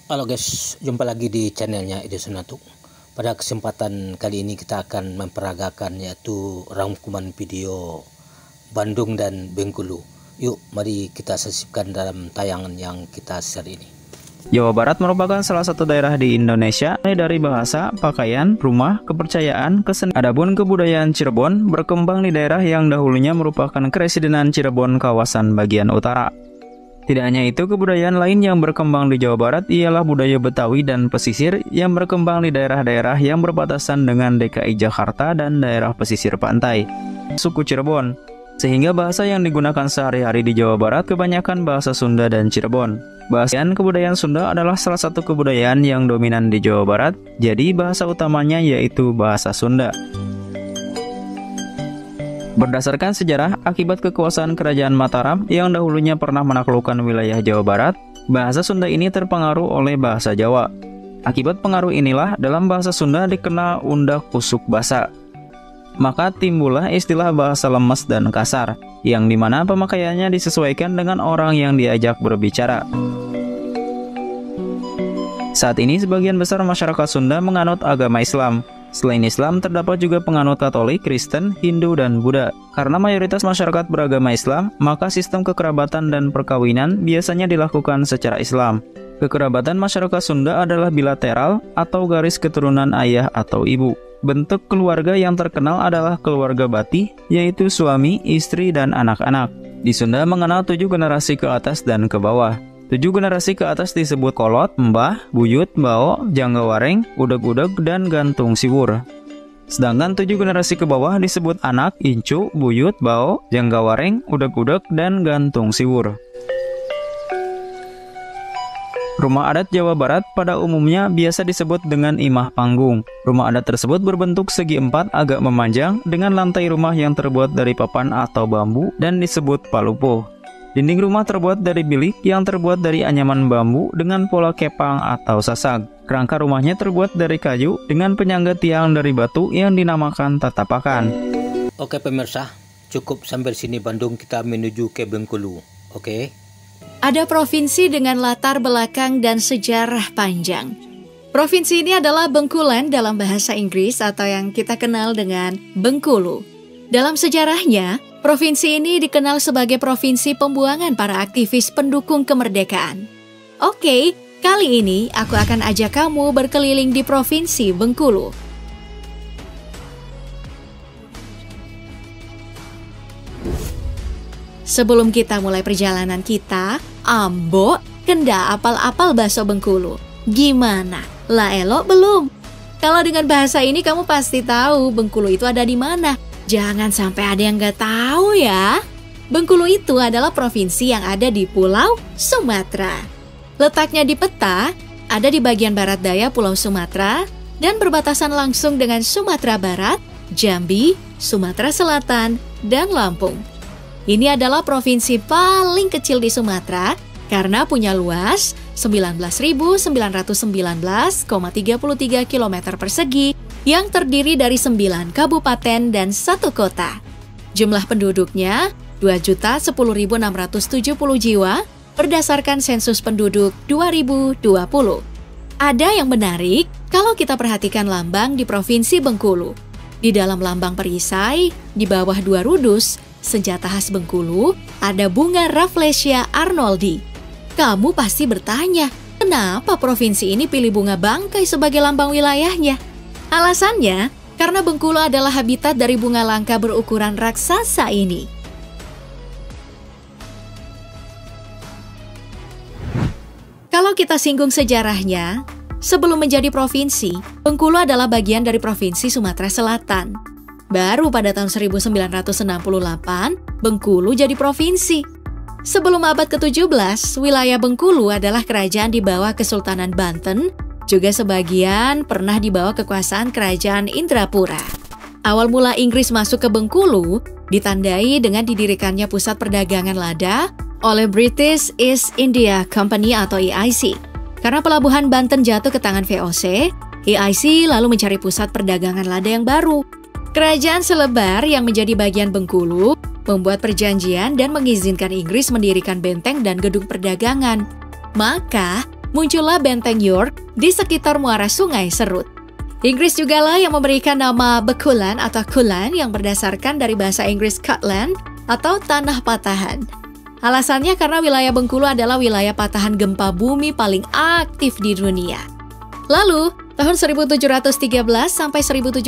Halo guys, jumpa lagi di channelnya Ide Sunatu. Pada kesempatan kali ini kita akan memperagakan yaitu rangkuman video Bandung dan Bengkulu. Yuk mari kita saksikan dalam tayangan yang kita share ini. Jawa Barat merupakan salah satu daerah di Indonesia dari bahasa, pakaian, rumah, kepercayaan, kesenian. Adapun kebudayaan Cirebon berkembang di daerah yang dahulunya merupakan Kresidenan Cirebon kawasan bagian utara. Tidak hanya itu, kebudayaan lain yang berkembang di Jawa Barat ialah budaya Betawi dan pesisir yang berkembang di daerah-daerah yang berbatasan dengan DKI Jakarta dan daerah pesisir pantai, suku Cirebon. Sehingga bahasa yang digunakan sehari-hari di Jawa Barat kebanyakan bahasa Sunda dan Cirebon. Bahasa dan kebudayaan Sunda adalah salah satu kebudayaan yang dominan di Jawa Barat, jadi bahasa utamanya yaitu bahasa Sunda. Berdasarkan sejarah, akibat kekuasaan Kerajaan Mataram yang dahulunya pernah menaklukkan wilayah Jawa Barat, bahasa Sunda ini terpengaruh oleh bahasa Jawa. Akibat pengaruh inilah dalam bahasa Sunda dikenal undak kusuk basa. Maka timbullah istilah bahasa lemes dan kasar, yang dimana pemakaiannya disesuaikan dengan orang yang diajak berbicara. Saat ini sebagian besar masyarakat Sunda menganut agama Islam. Selain Islam, terdapat juga penganut Katolik, Kristen, Hindu, dan Buddha. Karena mayoritas masyarakat beragama Islam, maka sistem kekerabatan dan perkawinan biasanya dilakukan secara Islam. Kekerabatan masyarakat Sunda adalah bilateral atau garis keturunan ayah atau ibu. Bentuk keluarga yang terkenal adalah keluarga Bati, yaitu suami, istri, dan anak-anak. Di Sunda mengenal 7 generasi ke atas dan ke bawah. 7 generasi ke atas disebut kolot, mbah, buyut, bao, jangga wareng, udeg-udeg, dan gantung siwur. Sedangkan 7 generasi ke bawah disebut anak, incu, buyut, bao, jangga wareng, udeg-udeg, dan gantung siwur. Rumah adat Jawa Barat pada umumnya biasa disebut dengan imah panggung. Rumah adat tersebut berbentuk segi empat agak memanjang dengan lantai rumah yang terbuat dari papan atau bambu dan disebut palupuh. Dinding rumah terbuat dari bilik yang terbuat dari anyaman bambu dengan pola kepang atau sasag. Kerangka rumahnya terbuat dari kayu dengan penyangga tiang dari batu yang dinamakan tatapakan. Oke pemirsa, cukup sampai sini Bandung, kita menuju ke Bengkulu. Oke. Ada provinsi dengan latar belakang dan sejarah panjang. Provinsi ini adalah Bengkulen dalam bahasa Inggris atau yang kita kenal dengan Bengkulu. Dalam sejarahnya, provinsi ini dikenal sebagai provinsi pembuangan para aktivis pendukung kemerdekaan. Oke, kali ini aku akan ajak kamu berkeliling di Provinsi Bengkulu. Sebelum kita mulai perjalanan kita, ambo, kenda apal-apal bakso Bengkulu. Gimana? Lah elok belum? Kalau dengan bahasa ini kamu pasti tahu Bengkulu itu ada di mana. Jangan sampai ada yang nggak tahu ya. Bengkulu itu adalah provinsi yang ada di Pulau Sumatera. Letaknya di peta, ada di bagian barat daya Pulau Sumatera dan berbatasan langsung dengan Sumatera Barat, Jambi, Sumatera Selatan, dan Lampung. Ini adalah provinsi paling kecil di Sumatera karena punya luas 19.919,33 km persegi yang terdiri dari 9 kabupaten dan 1 kota. Jumlah penduduknya 2.010.670 jiwa berdasarkan sensus penduduk 2020. Ada yang menarik kalau kita perhatikan lambang di Provinsi Bengkulu. Di dalam lambang perisai, di bawah 2 rudus, senjata khas Bengkulu, ada bunga Rafflesia arnoldi. Kamu pasti bertanya, kenapa provinsi ini pilih bunga bangkai sebagai lambang wilayahnya? Alasannya, karena Bengkulu adalah habitat dari bunga langka berukuran raksasa ini. Kalau kita singgung sejarahnya, sebelum menjadi provinsi, Bengkulu adalah bagian dari Provinsi Sumatera Selatan. Baru pada tahun 1968, Bengkulu jadi provinsi. Sebelum abad ke-17, wilayah Bengkulu adalah kerajaan di bawah Kesultanan Banten, juga sebagian pernah di bawah kekuasaan Kerajaan Indrapura. Awal mula Inggris masuk ke Bengkulu ditandai dengan didirikannya pusat perdagangan lada oleh British East India Company atau EIC. Karena pelabuhan Banten jatuh ke tangan VOC, EIC lalu mencari pusat perdagangan lada yang baru. Kerajaan Selebar yang menjadi bagian Bengkulu membuat perjanjian dan mengizinkan Inggris mendirikan benteng dan gedung perdagangan. Maka, muncullah Benteng York di sekitar muara Sungai Serut. Inggris jugalah yang memberikan nama Bekulan atau Kulan yang berdasarkan dari bahasa Inggris Cutland atau tanah patahan. Alasannya karena wilayah Bengkulu adalah wilayah patahan gempa bumi paling aktif di dunia. Lalu, tahun 1713 sampai 1719,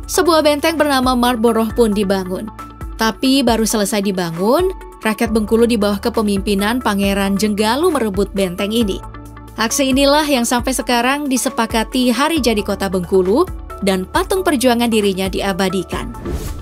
sebuah benteng bernama Marlborough pun dibangun. Tapi baru selesai dibangun, rakyat Bengkulu di bawah kepemimpinan Pangeran Jenggalu merebut benteng ini. Aksi inilah yang sampai sekarang disepakati hari jadi kota Bengkulu dan patung perjuangan dirinya diabadikan.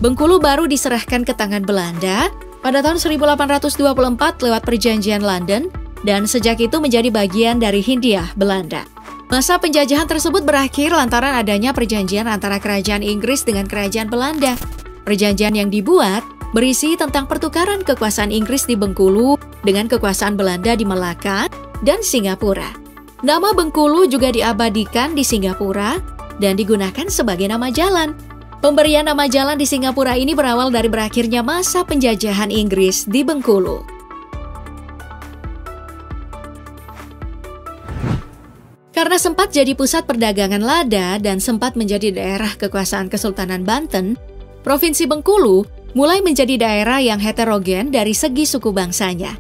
Bengkulu baru diserahkan ke tangan Belanda pada tahun 1824 lewat Perjanjian London dan sejak itu menjadi bagian dari Hindia Belanda. Masa penjajahan tersebut berakhir lantaran adanya perjanjian antara kerajaan Inggris dengan kerajaan Belanda. Perjanjian yang dibuat berisi tentang pertukaran kekuasaan Inggris di Bengkulu dengan kekuasaan Belanda di Melaka dan Singapura. Nama Bengkulu juga diabadikan di Singapura dan digunakan sebagai nama jalan. Pemberian nama jalan di Singapura ini berawal dari berakhirnya masa penjajahan Inggris di Bengkulu. Karena sempat jadi pusat perdagangan lada dan sempat menjadi daerah kekuasaan Kesultanan Banten, Provinsi Bengkulu mulai menjadi daerah yang heterogen dari segi suku bangsanya.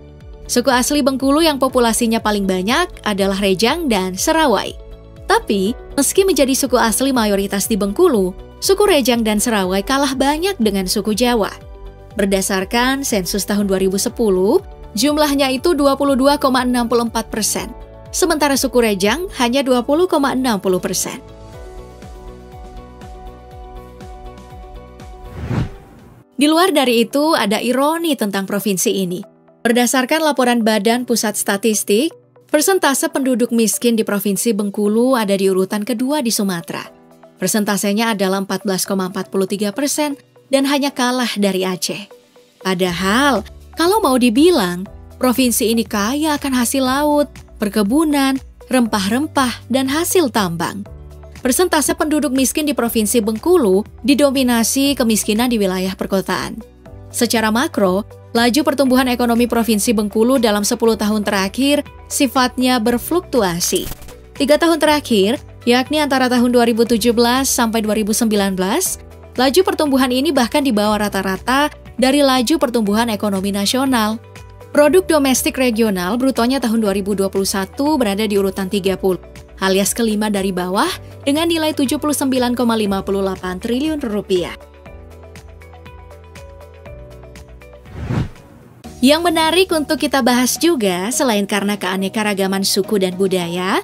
Suku asli Bengkulu yang populasinya paling banyak adalah Rejang dan Serawai. Tapi, meski menjadi suku asli mayoritas di Bengkulu, suku Rejang dan Serawai kalah banyak dengan suku Jawa. Berdasarkan sensus tahun 2010, jumlahnya itu 22,64%, sementara suku Rejang hanya 20,60%. Di luar dari itu, ada ironi tentang provinsi ini. Berdasarkan laporan Badan Pusat Statistik, persentase penduduk miskin di Provinsi Bengkulu ada di urutan kedua di Sumatera. Persentasenya adalah 14,43% dan hanya kalah dari Aceh. Padahal, kalau mau dibilang, provinsi ini kaya akan hasil laut, perkebunan, rempah-rempah, dan hasil tambang. Persentase penduduk miskin di Provinsi Bengkulu didominasi kemiskinan di wilayah perkotaan. Secara makro, laju pertumbuhan ekonomi Provinsi Bengkulu dalam 10 tahun terakhir sifatnya berfluktuasi. 3 tahun terakhir, yakni antara tahun 2017 sampai 2019, laju pertumbuhan ini bahkan di bawah rata-rata dari laju pertumbuhan ekonomi nasional. Produk domestik regional brutonya tahun 2021 berada di urutan 30, alias kelima dari bawah dengan nilai 79,58 triliun rupiah. Yang menarik untuk kita bahas juga, selain karena keanekaragaman suku dan budaya,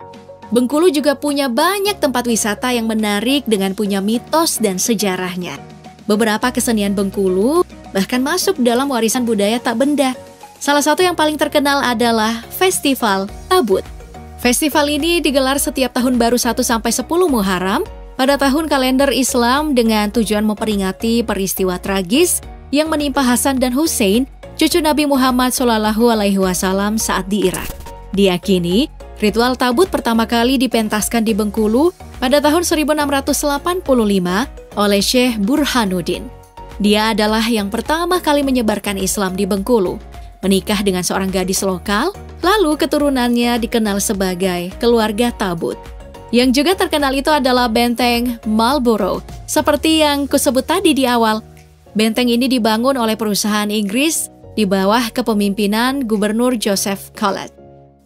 Bengkulu juga punya banyak tempat wisata yang menarik dengan punya mitos dan sejarahnya. Beberapa kesenian Bengkulu bahkan masuk dalam warisan budaya tak benda. Salah satu yang paling terkenal adalah Festival Tabut. Festival ini digelar setiap tahun baru 1-10 Muharram pada tahun kalender Islam dengan tujuan memperingati peristiwa tragis yang menimpa Hasan dan Hussein, cucu Nabi Muhammad SAW saat di Irak. Diyakini, ritual tabut pertama kali dipentaskan di Bengkulu pada tahun 1685 oleh Syekh Burhanuddin. Dia adalah yang pertama kali menyebarkan Islam di Bengkulu, menikah dengan seorang gadis lokal, lalu keturunannya dikenal sebagai keluarga Tabut. Yang juga terkenal itu adalah Benteng Marlborough, seperti yang kusebut tadi di awal. Benteng ini dibangun oleh perusahaan Inggris di bawah kepemimpinan Gubernur Joseph Collett.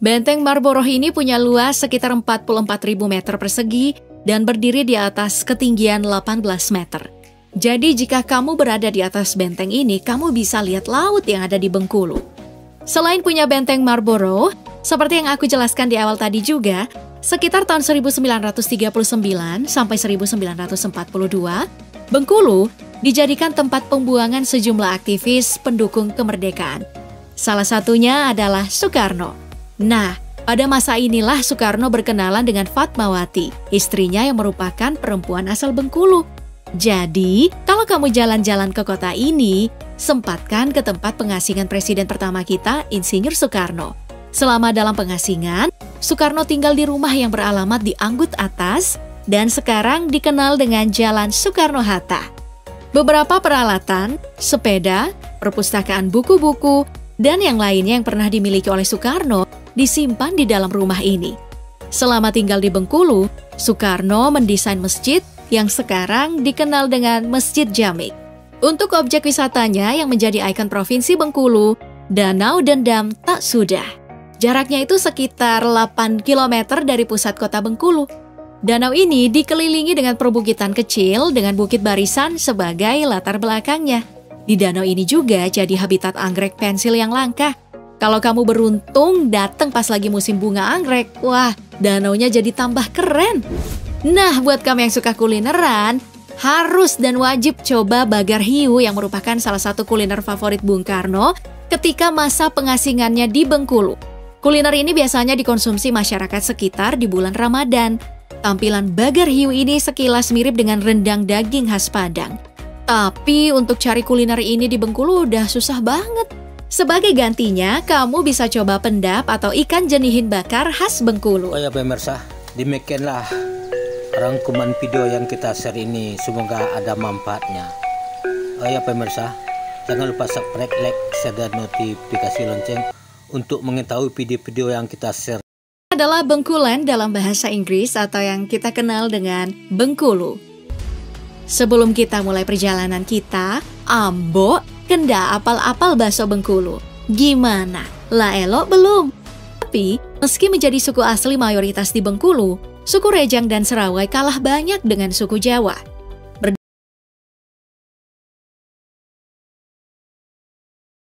Benteng Marlborough ini punya luas sekitar 44.000 meter persegi dan berdiri di atas ketinggian 18 meter. Jadi jika kamu berada di atas benteng ini, kamu bisa lihat laut yang ada di Bengkulu. Selain punya Benteng Marlborough, seperti yang aku jelaskan di awal tadi juga, sekitar tahun 1939 sampai 1942, Bengkulu dijadikan tempat pembuangan sejumlah aktivis pendukung kemerdekaan. Salah satunya adalah Soekarno. Nah, pada masa inilah Soekarno berkenalan dengan Fatmawati, istrinya yang merupakan perempuan asal Bengkulu. Jadi, kalau kamu jalan-jalan ke kota ini, sempatkan ke tempat pengasingan presiden pertama kita, Insinyur Soekarno. Selama dalam pengasingan, Soekarno tinggal di rumah yang beralamat di Anggut Atas dan sekarang dikenal dengan Jalan Soekarno-Hatta. Beberapa peralatan, sepeda, perpustakaan buku-buku, dan yang lainnya yang pernah dimiliki oleh Soekarno disimpan di dalam rumah ini. Selama tinggal di Bengkulu, Soekarno mendesain masjid yang sekarang dikenal dengan Masjid Jamik. Untuk objek wisatanya yang menjadi ikon Provinsi Bengkulu, Danau Dendam tak sudah. Jaraknya itu sekitar 8 km dari pusat kota Bengkulu. Danau ini dikelilingi dengan perbukitan kecil dengan bukit barisan sebagai latar belakangnya. Di danau ini juga jadi habitat anggrek pensil yang langka. Kalau kamu beruntung datang pas lagi musim bunga anggrek, wah, danaunya jadi tambah keren. Nah, buat kamu yang suka kulineran, harus dan wajib coba Bagar Hiu yang merupakan salah satu kuliner favorit Bung Karno ketika masa pengasingannya di Bengkulu. Kuliner ini biasanya dikonsumsi masyarakat sekitar di bulan Ramadan. Tampilan Bagar Hiu ini sekilas mirip dengan rendang daging khas Padang. Tapi untuk cari kuliner ini di Bengkulu udah susah banget. Sebagai gantinya, kamu bisa coba pendap atau ikan jenihin bakar khas Bengkulu. Oh ya pemirsa, demikianlah rangkuman video yang kita share ini. Semoga ada manfaatnya. Oh ya pemirsa, jangan lupa subscribe, like, share, dan notifikasi lonceng untuk mengetahui video-video yang kita share. Adalah Bengkulen dalam bahasa Inggris atau yang kita kenal dengan Bengkulu. Sebelum kita mulai perjalanan kita, Ambo kenda apal-apal bakso Bengkulu. Gimana? Lah elok belum? Tapi, meski menjadi suku asli mayoritas di Bengkulu, suku Rejang dan Serawai kalah banyak dengan suku Jawa.